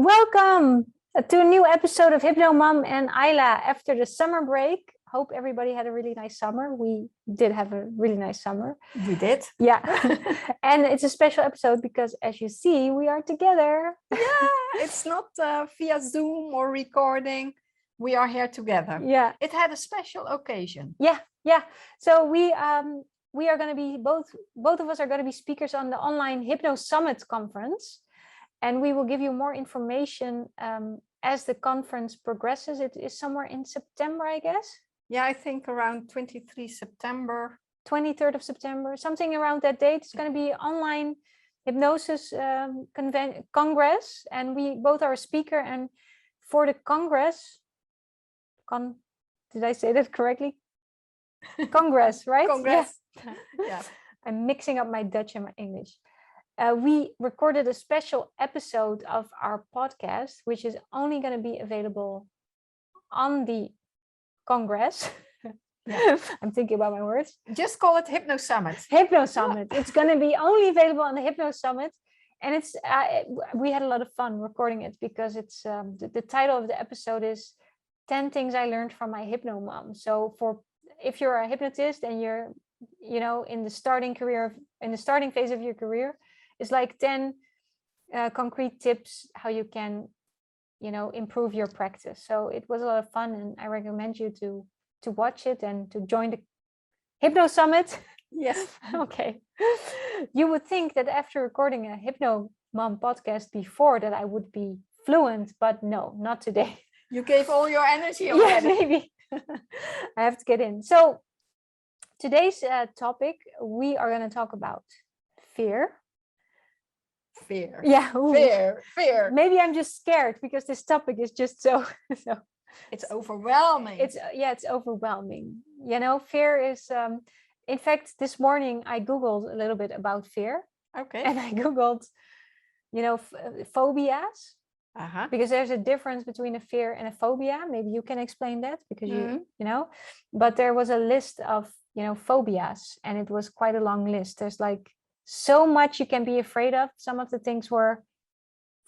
Welcome to a new episode of HypnoMum and Ayla after the summer break. Hope everybody had a really nice summer. We did have a really nice summer. We did. Yeah. And it's a special episode because, as you see, we are together. Yeah, it's not via Zoom or recording. We are here together. Yeah. It had a special occasion. Yeah. So we are going to be both of us are going to be speakers on the online Hypno Summit conference. And we will give you more information as the conference progresses. It is somewhere in September, I guess. Yeah, I think around 23 September. 23rd of September, something around that date. It's going to be online hypnosis congress. And we both are a speaker. And for the congress, did I say that correctly? Congress, right? Congress. Yeah. I'm mixing up my Dutch and my English. We recorded a special episode of our podcast, which is only going to be available on the Congress. Yeah. I'm thinking about my words. Just call it Hypno Summit. Hypno Summit. It's going to be only available on the Hypno Summit. And it's we had a lot of fun recording it because it's the title of the episode is 10 Things I Learned from My Hypno Mom. So if you're a hypnotist and you're in the starting phase of your career, it's like 10 concrete tips how you can, improve your practice. So it was a lot of fun, and I recommend you to watch it and to join the Hypno Summit. Yes. Okay. You would think that after recording a Hypno Mom podcast before that I would be fluent, but no, not today. You gave all your energy already. Yeah, maybe. I have to get in. So today's topic, we are going to talk about fear. Fear. Yeah. Fear. Maybe I'm just scared because this topic is just so it's overwhelming. It's overwhelming. Fear is in fact, this morning I Googled a little bit about fear. Okay. And I Googled, phobias. Uh-huh. Because there's a difference between a fear and a phobia. Maybe you can explain that because but there was a list of, phobias, and it was quite a long list. There's like so much you can be afraid of. Some of the things were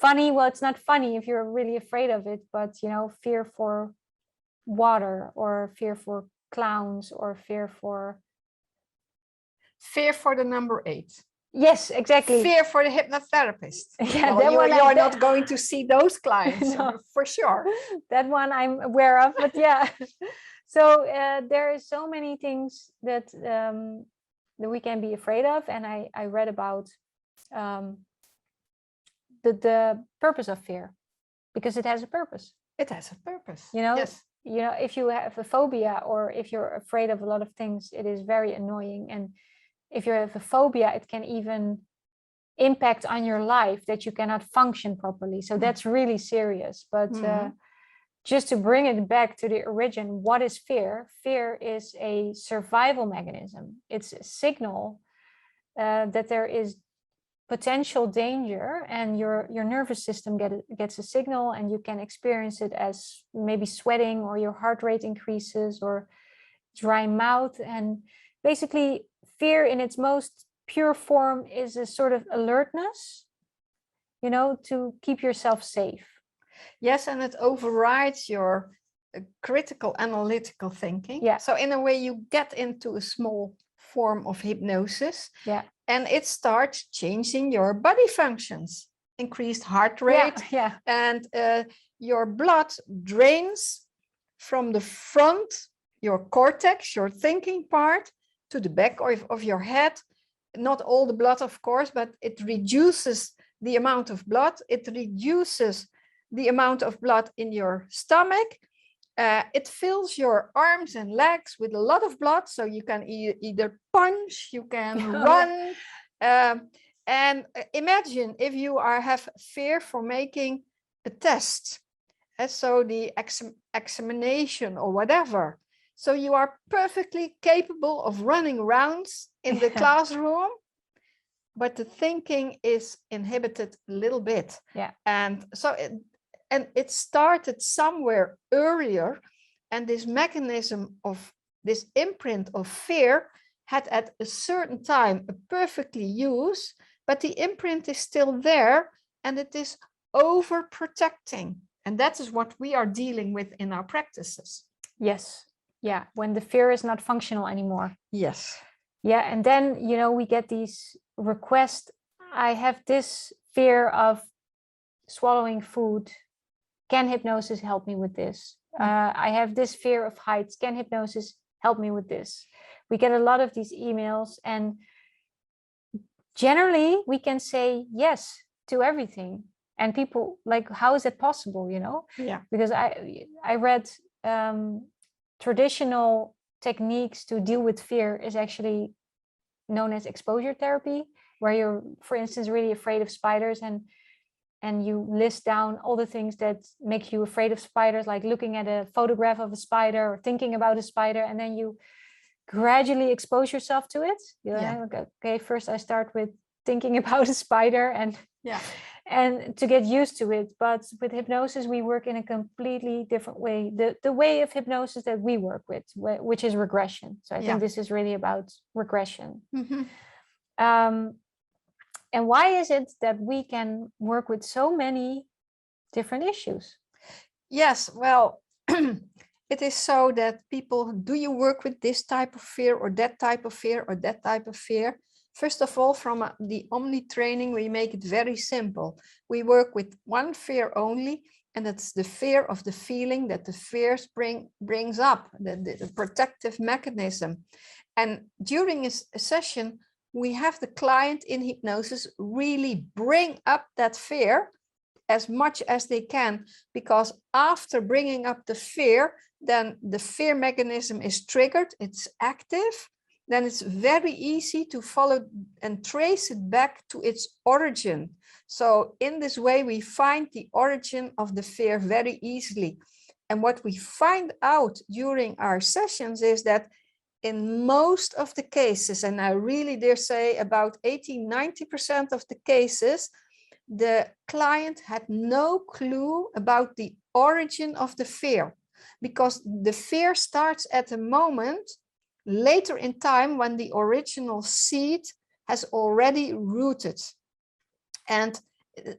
funny. Well, it's not funny if you're really afraid of it, but fear for water, or fear for clowns, or fear for the number 8. Yes, exactly. Fear for the hypnotherapist. Yeah, well, you're not going to see those clients. No. For sure. That one I'm aware of, but yeah. So there is so many things that we can be afraid of, and I read about the purpose of fear, because it has a purpose. It has a purpose. Yes. If you have a phobia, or if you're afraid of a lot of things, it is very annoying. And if you have a phobia, it can even impact on your life, that you cannot function properly. So that's really serious. But just to bring it back to the origin, what is fear? Fear is a survival mechanism. It's a signal that there is potential danger, and your nervous system gets a signal, and you can experience it as maybe sweating, or your heart rate increases, or dry mouth. And basically, fear in its most pure form is a sort of alertness, to keep yourself safe. Yes, and it overrides your critical analytical thinking. Yeah. So in a way, you get into a small form of hypnosis. Yeah. And it starts changing your body functions, increased heart rate. Yeah. And your blood drains from the front, your cortex, your thinking part, to the back of your head. Not all the blood, of course, but it reduces the amount of blood. It reduces the amount of blood in your stomach. It fills your arms and legs with a lot of blood, so you can either punch, you can run. And imagine if you have fear for making a test, so the examination or whatever. So you are perfectly capable of running rounds in the classroom, but the thinking is inhibited a little bit. Yeah. And so it started somewhere earlier, and this mechanism of this imprint of fear had at a certain time a perfectly used, but the imprint is still there, and it is overprotecting. And that is what we are dealing with in our practices. Yes. Yeah. When the fear is not functional anymore. Yes. Yeah. And then, you know, we get these requests. I have this fear of swallowing food. Can hypnosis help me with this? I have this fear of heights. Can hypnosis help me with this? We get a lot of these emails, and generally we can say yes to everything. And people like, how is it possible? You know? Yeah. Because I read traditional techniques to deal with fear is actually known as exposure therapy, where you're, for instance, really afraid of spiders, and you list down all the things that make you afraid of spiders, like looking at a photograph of a spider or thinking about a spider, and then you gradually expose yourself to it. You're like, okay, first I start with thinking about a spider and to get used to it. But with hypnosis, we work in a completely different way. The way of hypnosis that we work with, which is regression. So I think this is really about regression. And why is it that we can work with so many different issues? Yes, well, it is so that people, do you work with this type of fear or that type of fear or that type of fear? First of all, from the Omni training, we make it very simple. We work with one fear only, and that's the fear of the feeling that the fears brings up, the protective mechanism. And during a session, we have the client in hypnosis really bring up that fear as much as they can, because after bringing up the fear, then the fear mechanism is triggered, it's active, then it's very easy to follow and trace it back to its origin. So in this way, we find the origin of the fear very easily. And what we find out during our sessions is that in most of the cases, and I really dare say about 80–90% of the cases, the client had no clue about the origin of the fear, because the fear starts at a moment later in time when the original seed has already rooted. And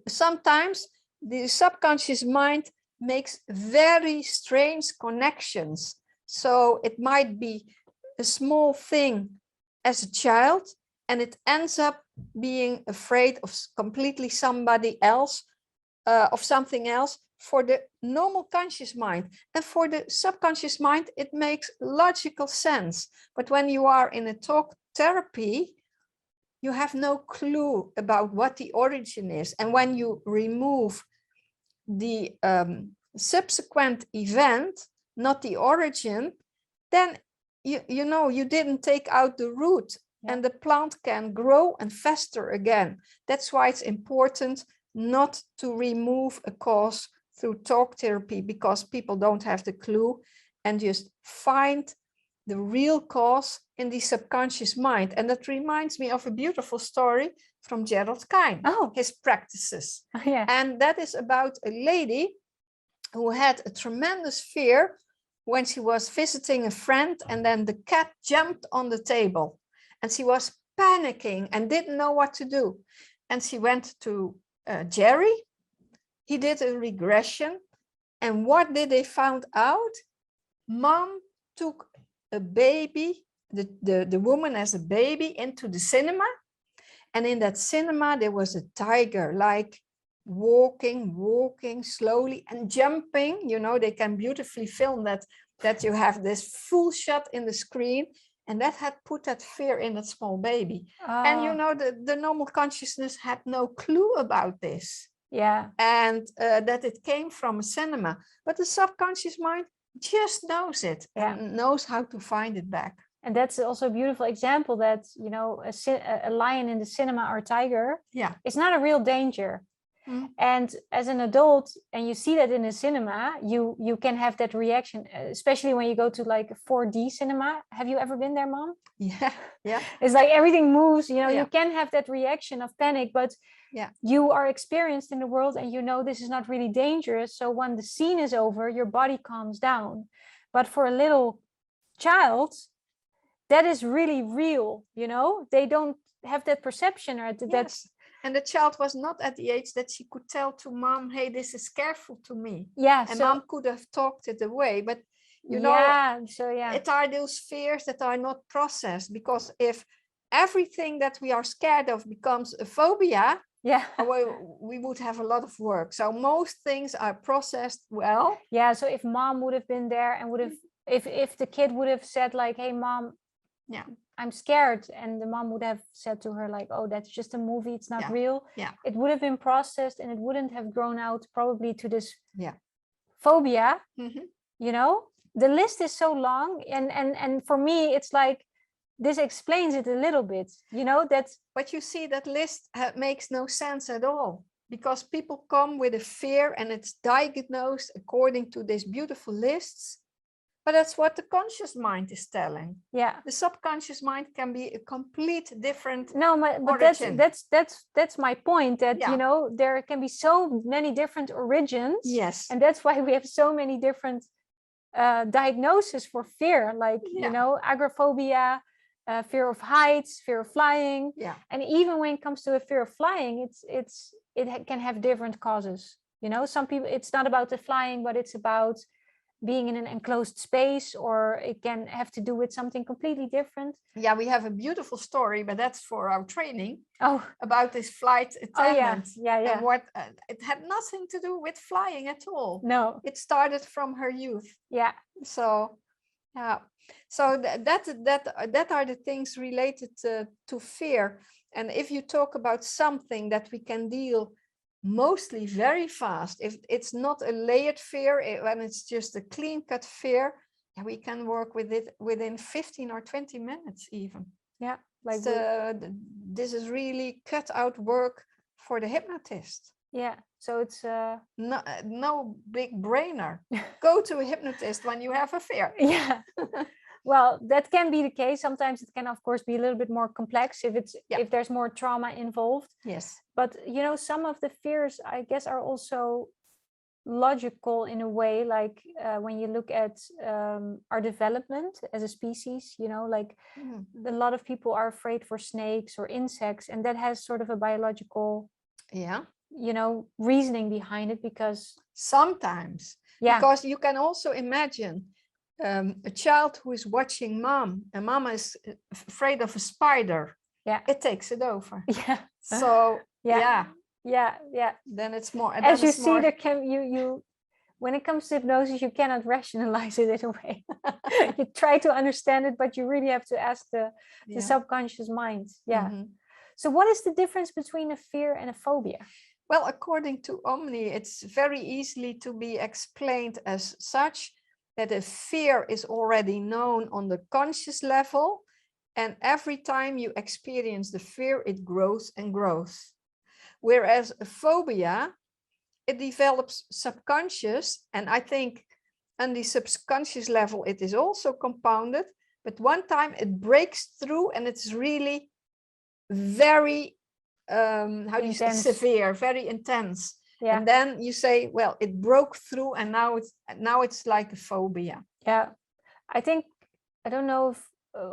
sometimes the subconscious mind makes very strange connections. So it might be a small thing as a child, and it ends up being afraid of completely somebody else, of something else, for the normal conscious mind. And for the subconscious mind, it makes logical sense. But when you are in a talk therapy, you have no clue about what the origin is. And when you remove the subsequent event, not the origin, then you know you didn't take out the root, and the plant can grow and fester again. That's why it's important not to remove a cause through talk therapy, because people don't have the clue, and just find the real cause in the subconscious mind. And that reminds me of a beautiful story from Gerald Kine, his practices. And that is about a lady who had a tremendous fear when she was visiting a friend, and then the cat jumped on the table, and she was panicking and didn't know what to do. And she went to Jerry. He did a regression, and what did they find out? Mom took a baby, the woman as a baby, into the cinema, and in that cinema there was a tiger, like walking slowly and jumping. You know, they can beautifully film that you have this full shot in the screen, and that had put that fear in that small baby. And you know, the normal consciousness had no clue about this. And that it came from a cinema, but the subconscious mind just knows it and knows how to find it back. And that's also a beautiful example that, you know, a lion in the cinema or a tiger, it's not a real danger. And as an adult, and you see that in the cinema, you can have that reaction, especially when you go to like a 4D cinema. Have you ever been there, Mom? Yeah. It's like everything moves, you know, you can have that reaction of panic, but you are experienced in the world, and you know this is not really dangerous. So when the scene is over, your body calms down. But for a little child, that is really real, you know, they don't have that perception, or that's And the child was not at the age that she could tell to mom, hey, this is careful to me. Yeah. And So mom could have talked it away. But, you know, yeah. So yeah. it are those fears that are not processed. Because if everything that we are scared of becomes a phobia, Yeah. we would have a lot of work. So most things are processed well. Yeah. So if mom would have been there and would have, if the kid would have said like, hey mom, Yeah. I'm scared, and the mom would have said to her like, oh, that's just a movie, it's not Yeah. real. Yeah. It would have been processed and it wouldn't have grown out probably to this Yeah. phobia. Mhm. You know, the list is so long, and for me it's like this explains it a little bit, you know, that. But you see, that list makes no sense at all, because people come with a fear and it's diagnosed according to these beautiful lists. But that's what the conscious mind is telling. Yeah. The subconscious mind can be a complete different. No, but origin. that's my point, that Yeah. you know, there can be so many different origins. Yes. And that's why we have so many different diagnoses for fear, like Yeah. you know, agoraphobia, fear of heights, fear of flying. Yeah. And even when it comes to a fear of flying, it can have different causes. You know, some people, it's not about the flying, but it's about being in an enclosed space, or it can have to do with something completely different. Yeah, we have a beautiful story, but that's for our training. Oh, about this flight attendant. Oh yeah. And what it had nothing to do with flying at all. No. It started from her youth. Yeah. So yeah, so that are the things related to fear. And if you talk about something that we can deal mostly very fast, if it's not a layered fear, when it's just a clean cut fear, we can work with it within 15 or 20 minutes even. Yeah, like this is really cut out work for the hypnotist. Yeah, so it's no big brainer. Go to a hypnotist when you have a fear. Yeah. Well, that can be the case. Sometimes it can, of course, be a little bit more complex if there's more trauma involved. Yes. But you know, some of the fears, I guess, are also logical in a way, like when you look at our development as a species, you know, like a lot of people are afraid for snakes or insects, and that has sort of a biological, you know, reasoning behind it. Because sometimes, because you can also imagine a child who is watching mom, and mom is afraid of a spider. Yeah, it takes it over. Yeah. So yeah. Then it's more. As you see, there can you when it comes to hypnosis, you cannot rationalize it in a way. You try to understand it, but you really have to ask the subconscious mind. Yeah. So what is the difference between a fear and a phobia? Well, according to Omni, it's very easily to be explained as such, that a fear is already known on the conscious level, and every time you experience the fear, it grows and grows. Whereas a phobia, it develops subconscious, and I think on the subconscious level it is also compounded, but one time it breaks through and it's really very how do you say, severe, very intense. Yeah. And then you say, well, it broke through, and now it's like a phobia. Yeah, I think, I don't know if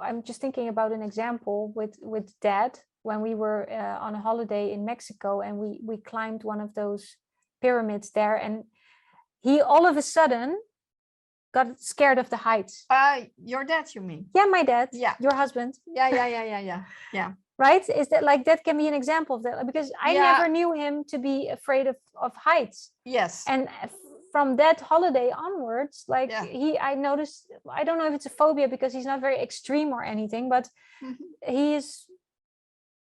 I'm just thinking about an example with Dad when we were on a holiday in Mexico, and we climbed one of those pyramids there, and he all of a sudden got scared of the heights. Your dad, you mean? Yeah, my dad. Yeah. Your husband. Yeah. Right? Is that like, that can be an example of that, because I never knew him to be afraid of heights. Yes. And from that holiday onwards, like I noticed, I don't know if it's a phobia because he's not very extreme or anything, but he is,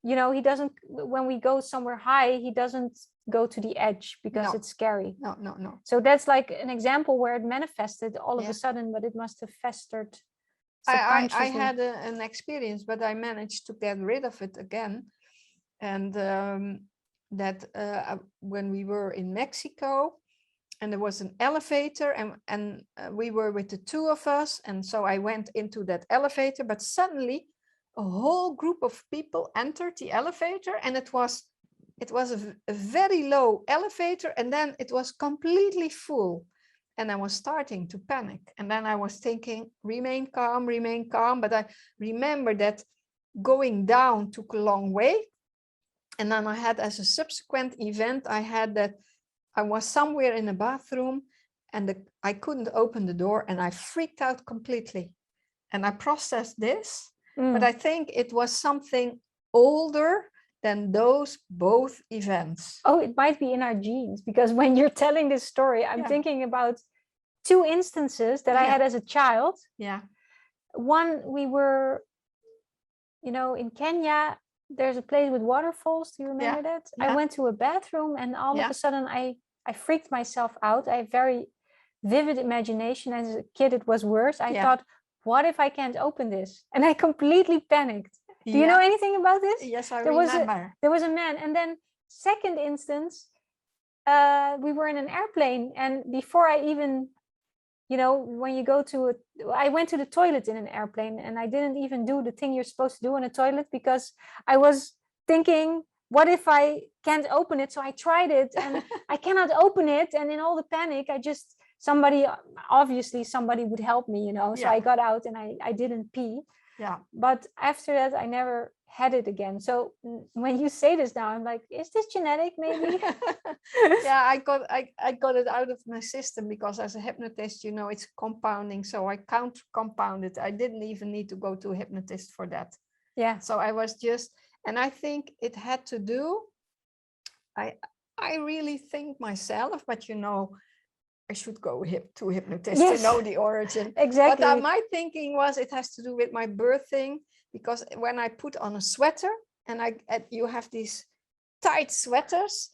you know, he doesn't, when we go somewhere high, he doesn't go to the edge because it's scary. No. So that's like an example where it manifested all of a sudden, but it must have festered. I had an experience, but I managed to get rid of it again. And when we were in Mexico, and there was an elevator, and we were with the two of us, and so I went into that elevator, but suddenly a whole group of people entered the elevator, and it was a very low elevator, and then it was completely full. And I was starting to panic. And then I was thinking, remain calm. But I remember that going down took a long way. And then I had, as a subsequent event, I had that I was somewhere in the bathroom and I couldn't open the door and I freaked out completely. And I processed this, but I think it was something older than those both events. Oh, it might be in our genes, because when you're telling this story, I'm thinking about two instances that I had as a child. Yeah. One, we were, in Kenya, there's a place with waterfalls. Do you remember that? Yeah. I went to a bathroom and all of a sudden I freaked myself out. I have very vivid imagination. As a kid, it was worse. I thought, what if I can't open this? And I completely panicked. Do you know anything about this? Yes, I remember. There was a man. And then second instance, we were in an airplane. And before I even, when you go to I went to the toilet in an airplane and I didn't even do the thing you're supposed to do in a toilet because I was thinking, what if I can't open it? So I tried it and I cannot open it. And in all the panic, obviously somebody would help me, so I got out and I didn't pee. Yeah. But after that, I never had it again. So when you say this now, I'm like, is this genetic maybe? Yeah, I got it out of my system because as a hypnotist, it's compounding. So I compounded. I didn't even need to go to a hypnotist for that. Yeah. So I was and I think it had to do, I really think myself, but I should go to a hypnotist to know the origin. Exactly. But my thinking was it has to do with my birthing, because when I put on a sweater and you have these tight sweaters,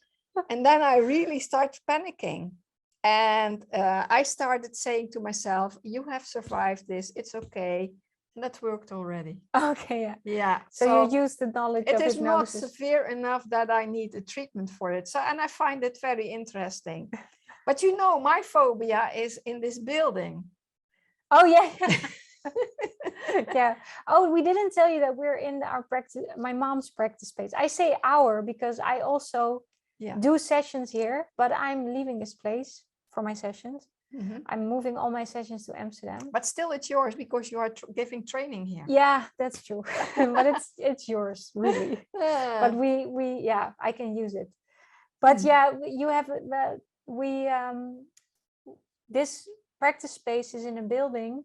and then I really start panicking. And I started saying to myself, you have survived this, it's okay. And that worked already. Okay, yeah. Yeah. So you use the knowledge of hypnosis. It is not severe enough that I need a treatment for it. So, and I find it very interesting. But my phobia is in this building. Oh, yeah. Yeah. Oh, we didn't tell you that we're in our practice, my mom's practice space. I say our because I also do sessions here, but I'm leaving this place for my sessions. Mm-hmm. I'm moving all my sessions to Amsterdam. But still it's yours because you are giving training here. Yeah, that's true. But it's yours, really. But I can use it. But you have this practice space is in a building.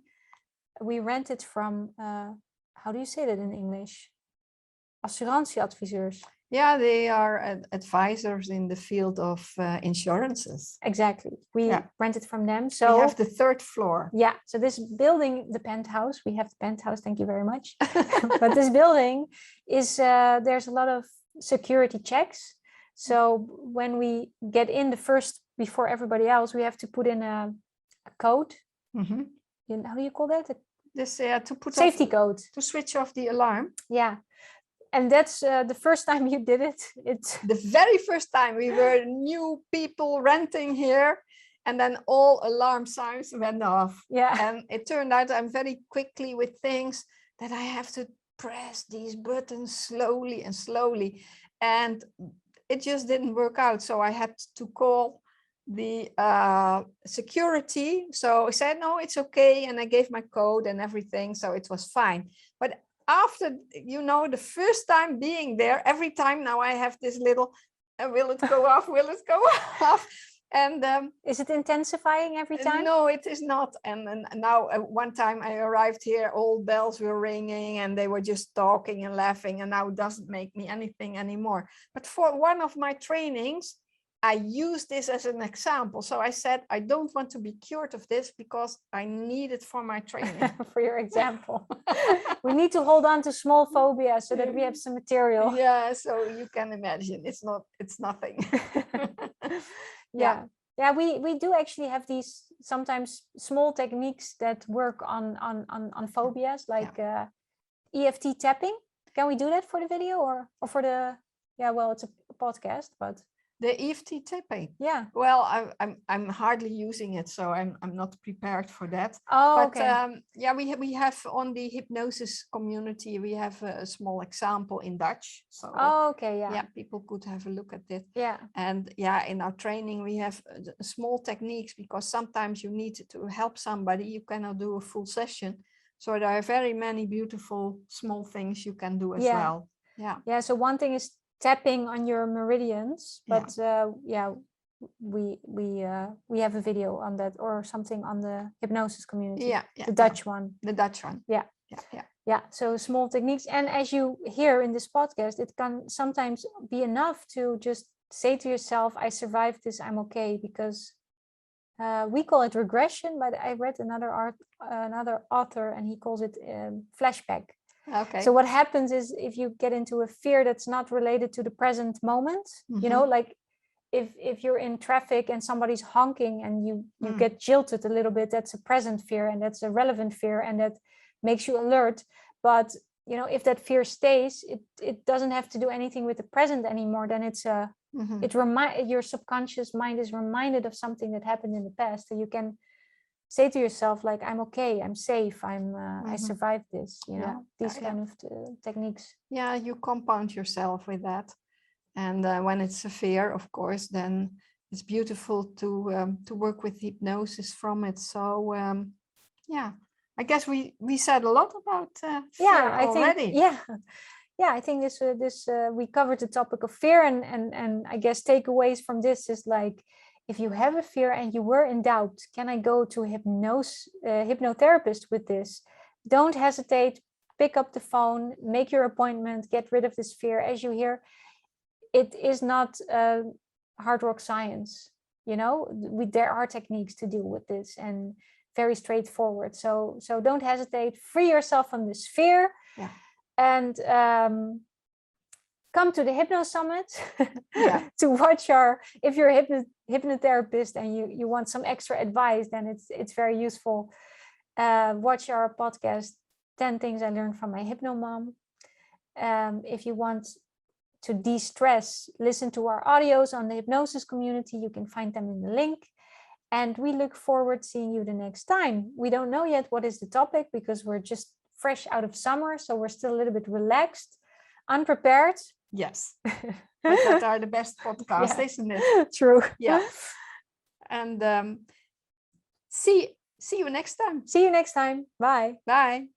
We rent it from, how do you say that in English? Assurantieadviseurs. Yeah, they are advisors in the field of insurances. Exactly. We rent it from them. So we have the third floor. Yeah. So this building, the penthouse, we have the penthouse. Thank you very much. But this building is, there's a lot of security checks. So when we get in before everybody else, we have to put in a code. Mm-hmm. How do you call that? To put safety code. To switch off the alarm. Yeah. And that's the first time you did it. It's the very first time we were new people renting here, and then all alarm signs went off. Yeah. And it turned out I'm very quickly with things that I have to press these buttons slowly and slowly. And it just didn't work out. So I had to call the security. So I said, no, it's okay. And I gave my code and everything. So it was fine. But after, the first time being there, every time now I have this little, will it go off? Will it go off? And is it intensifying every time? No, it is not. And now one time I arrived here, all bells were ringing and they were just talking and laughing, and now it doesn't make me anything anymore. But for one of my trainings, I used this as an example. So I said, I don't want to be cured of this because I need it for my training. For your example. We need to hold on to small phobia so that we have some material. Yeah, so you can imagine it's nothing. Yeah, we do actually have these sometimes small techniques that work on phobias, like EFT tapping. Can we do that for the video or for the? Yeah, well, it's a podcast, but. The EFT tapping. Yeah. Well, I'm hardly using it, so I'm not prepared for that. Oh, but, okay. We have on the hypnosis community, we have a small example in Dutch. So okay, yeah, people could have a look at it. Yeah. And in our training we have small techniques, because sometimes you need to help somebody. You cannot do a full session, so there are very many beautiful small things you can do as well. Yeah. Yeah. So one thing is tapping on your meridians, but we have a video on that or something on the hypnosis community, the Dutch one. The Dutch one. Yeah, so small techniques. And as you hear in this podcast, it can sometimes be enough to just say to yourself, I survived this, I'm okay, because we call it regression, but I read another author and he calls it flashback. Okay. So what happens is if you get into a fear that's not related to the present moment, you know, like if you're in traffic and somebody's honking and you get jilted a little bit, that's a present fear and that's a relevant fear and that makes you alert. But you know, if that fear stays, it doesn't have to do anything with the present anymore. Then it's your subconscious mind is reminded of something that happened in the past, so you can say to yourself, like, I'm okay, I'm safe, I survived this, you know, these kind of techniques. Yeah, you compound yourself with that. And when it's severe, of course, then it's beautiful to work with hypnosis from it. So I guess we said a lot about fear already. I think this we covered the topic of fear, and I guess takeaways from this is like, if you have a fear and you were in doubt, can I go to hypnotherapist with this? Don't hesitate, pick up the phone, make your appointment, get rid of this fear. As you hear, it is not hard rock science, you know, there are techniques to deal with this and very straightforward. So don't hesitate, free yourself from this fear. And come to the Hypno Summit to watch if you're a hypnotherapist and you want some extra advice, then it's very useful. Watch our podcast, 10 Things I Learned from My HypnoMum. If you want to de-stress, listen to our audios on the hypnosis community. You can find them in the link. And we look forward to seeing you the next time. We don't know yet what is the topic because we're just fresh out of summer. So we're still a little bit relaxed, unprepared. Yes. But that are the best podcasts, isn't it? True. Yeah. And see you next time. See you next time. Bye. Bye.